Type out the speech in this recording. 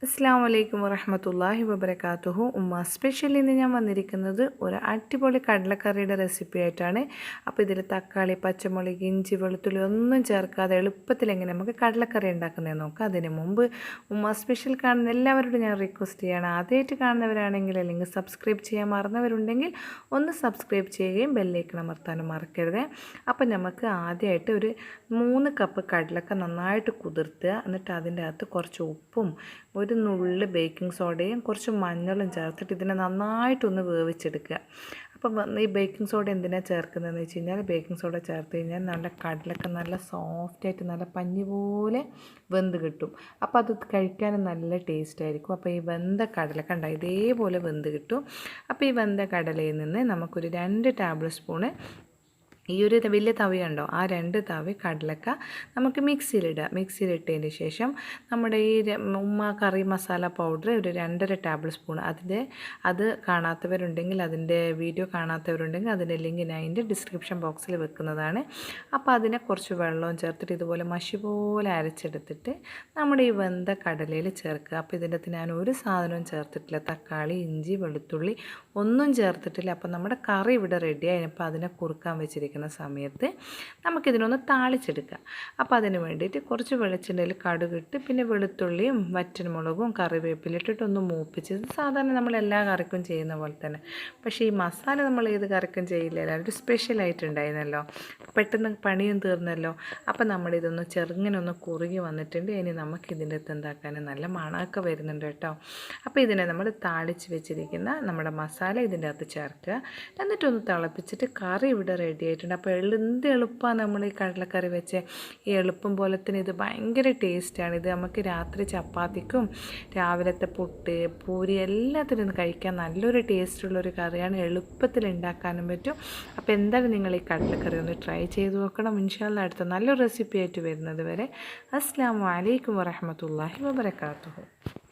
അസ്സലാമു അലൈക്കും വറഹ്മത്തുള്ളാഹി വബറകാതുഹു. ഉമ്മ സ്പെഷ്യൽ ഇന്ന് ഞാൻ വന്നിരിക്കുന്നത് ഒരു അടിപൊളി കടലക്കറിയുടെ റെസിപ്പി ആയിട്ടാണ്. അപ്പോൾ ഇതിൽ തക്കാളി, പച്ചമുളക്, ഇഞ്ചി, വെളുത്തുള്ളി ഒന്നും ചേർക്കാതെ എളുപ്പത്തിൽ എങ്ങനെ നമുക്ക് കടലക്കറി ഉണ്ടാക്കുന്നതെന്ന് നോക്കാം. അതിന് മുമ്പ് ഉമ്മ സ്പെഷ്യൽ കാണുന്ന എല്ലാവരോടും ഞാൻ റിക്വസ്റ്റ് ചെയ്യാണ്, ആദ്യമായിട്ട് കാണുന്നവരാണെങ്കിൽ അല്ലെങ്കിൽ സബ്സ്ക്രൈബ് ചെയ്യാൻ മറന്നവരുണ്ടെങ്കിൽ ഒന്ന് സബ്സ്ക്രൈബ് ചെയ്യുകയും ബെല്ലൈക്കൺ അമർത്താനും മറക്കരുത്. അപ്പോൾ നമുക്ക് ആദ്യമായിട്ട് ഒരു 3 കപ്പ് കടലക്ക നന്നായിട്ട് കുതിർത്തുക. എന്നിട്ട് അതിൻ്റെ അകത്ത് കുറച്ച് ഉപ്പും ഒരു നുള്ള് ബേക്കിംഗ് സോഡയും കുറച്ച് മഞ്ഞളും ചേർത്തിട്ട് ഇതിനെ നന്നായിട്ടൊന്ന് വേവിച്ചെടുക്കുക. അപ്പം ഈ ബേക്കിംഗ് സോഡ എന്തിനാണ് ചേർക്കുന്നതെന്ന് വെച്ച് കഴിഞ്ഞാൽ, ബേക്കിംഗ് സോഡ ചേർത്ത് കഴിഞ്ഞാൽ നല്ല കടലൊക്കെ നല്ല സോഫ്റ്റായിട്ട് നല്ല പഞ്ഞി പോലെ വെന്ത് കിട്ടും. അപ്പോൾ അത് കഴിക്കാനും നല്ല ടേസ്റ്റ് ആയിരിക്കും. അപ്പോൾ ഈ വെന്ത കടലക്ക ഉണ്ടായി ഇതേപോലെ വെന്ത് കിട്ടും. അപ്പോൾ ഈ വെന്ത കടലയിൽ നിന്ന് നമുക്കൊരു 2 ടേബിൾ സ്പൂണ് ഈ ഒരു വലിയ തവിയുണ്ടോ, ആ 2 തവി കടലക്ക നമുക്ക് മിക്സിയിലിട്ടതിന് ശേഷം നമ്മുടെ ഈ ഉമ്മ കറി മസാല പൗഡർ ഒരു 2.5 ടേബിൾ സ്പൂൺ, അത് കാണാത്തവരുണ്ടെങ്കിൽ അതിൻ്റെ വീഡിയോ കാണാത്തവരുണ്ടെങ്കിൽ അതിൻ്റെ ലിങ്ക് ഞാൻ അതിൻ്റെ ഡിസ്ക്രിപ്ഷൻ ബോക്സിൽ വെക്കുന്നതാണ്. അപ്പോൾ അതിനെ കുറച്ച് വെള്ളവും ചേർത്തിട്ട് ഇതുപോലെ മഷി പോലെ അരച്ചെടുത്തിട്ട് നമ്മുടെ ഈ വെന്ത കടലയിൽ ചേർക്കുക. അപ്പോൾ ഇതിൻ്റെ അകത്ത് ഞാൻ ഒരു സാധനവും ചേർത്തിട്ടില്ല, തക്കാളി, ഇഞ്ചി, വെളുത്തുള്ളി ഒന്നും ചേർത്തിട്ടില്ല. അപ്പോൾ നമ്മുടെ കറി ഇവിടെ റെഡിയായി. അപ്പോൾ അതിനെ കുറുക്കാൻ വെച്ചിരിക്കുന്നത് സമയത്ത് നമുക്കിതിനൊന്ന് താളിച്ചെടുക്കാം. അപ്പോൾ അതിന് വേണ്ടിയിട്ട് കുറച്ച് വെളിച്ചെണ്ണയിൽ കടുകിട്ട് പിന്നെ വെളുത്തുള്ളിയും വറ്റൽമുളകും കറിവേപ്പിലിട്ടിട്ടൊന്ന് മൂപ്പിച്ചത് സാധാരണ നമ്മൾ എല്ലാ കറിക്കും ചെയ്യുന്ന പോലെ തന്നെ. പക്ഷേ ഈ മസാല നമ്മൾ ഏത് കറിക്കും ചെയ്യില്ലല്ലോ, ഒരു സ്പെഷ്യലായിട്ട് ഉണ്ടായിരുന്നല്ലോ, പെട്ടെന്ന് പണിയും തീർന്നല്ലോ. അപ്പോൾ നമ്മളിതൊന്ന് ചെറുങ്ങനെ ഒന്ന് കുറുകി വന്നിട്ടുണ്ട്. ഇനി നമുക്കിതിൻ്റെ അകത്ത് എന്താക്കാൻ നല്ല മണമൊക്കെ വരുന്നുണ്ട് കേട്ടോ. അപ്പോൾ ഇതിനെ നമ്മൾ താളിച്ച് വെച്ചിരിക്കുന്ന നമ്മുടെ മസാല ഇതിൻ്റെ അകത്ത് ചേർക്കുക. എന്നിട്ടൊന്ന് തിളപ്പിച്ചിട്ട് കറി ഇവിടെ റെഡി ആയിട്ടുണ്ട്. അപ്പോൾ എന്ത് എളുപ്പമാണ് നമ്മൾ ഈ കടലക്കറി വെച്ച്. ഈ എളുപ്പം പോലെ തന്നെ ഇത് ഭയങ്കര ടേസ്റ്റാണ്. ഇത് നമുക്ക് രാത്രി ചപ്പാത്തിക്കും രാവിലത്തെ പുട്ട്, പൂരി എല്ലാത്തിനും കഴിക്കാൻ നല്ലൊരു ടേസ്റ്റുള്ളൊരു കറിയാണ്. എളുപ്പത്തിൽ ഉണ്ടാക്കാനും പറ്റും. അപ്പോൾ എന്തായാലും നിങ്ങൾ ഈ കടലക്കറി ഒന്ന് ട്രൈ ചെയ്ത് നോക്കണം. ഇൻഷാ അല്ലാഹ് അടുത്ത നല്ലൊരു റെസിപ്പി ആയിട്ട് വരുന്നത് വരെ അസ്സലാമു അലൈക്കും വറഹ്മത്തുള്ളാഹി വബറകാതുഹു.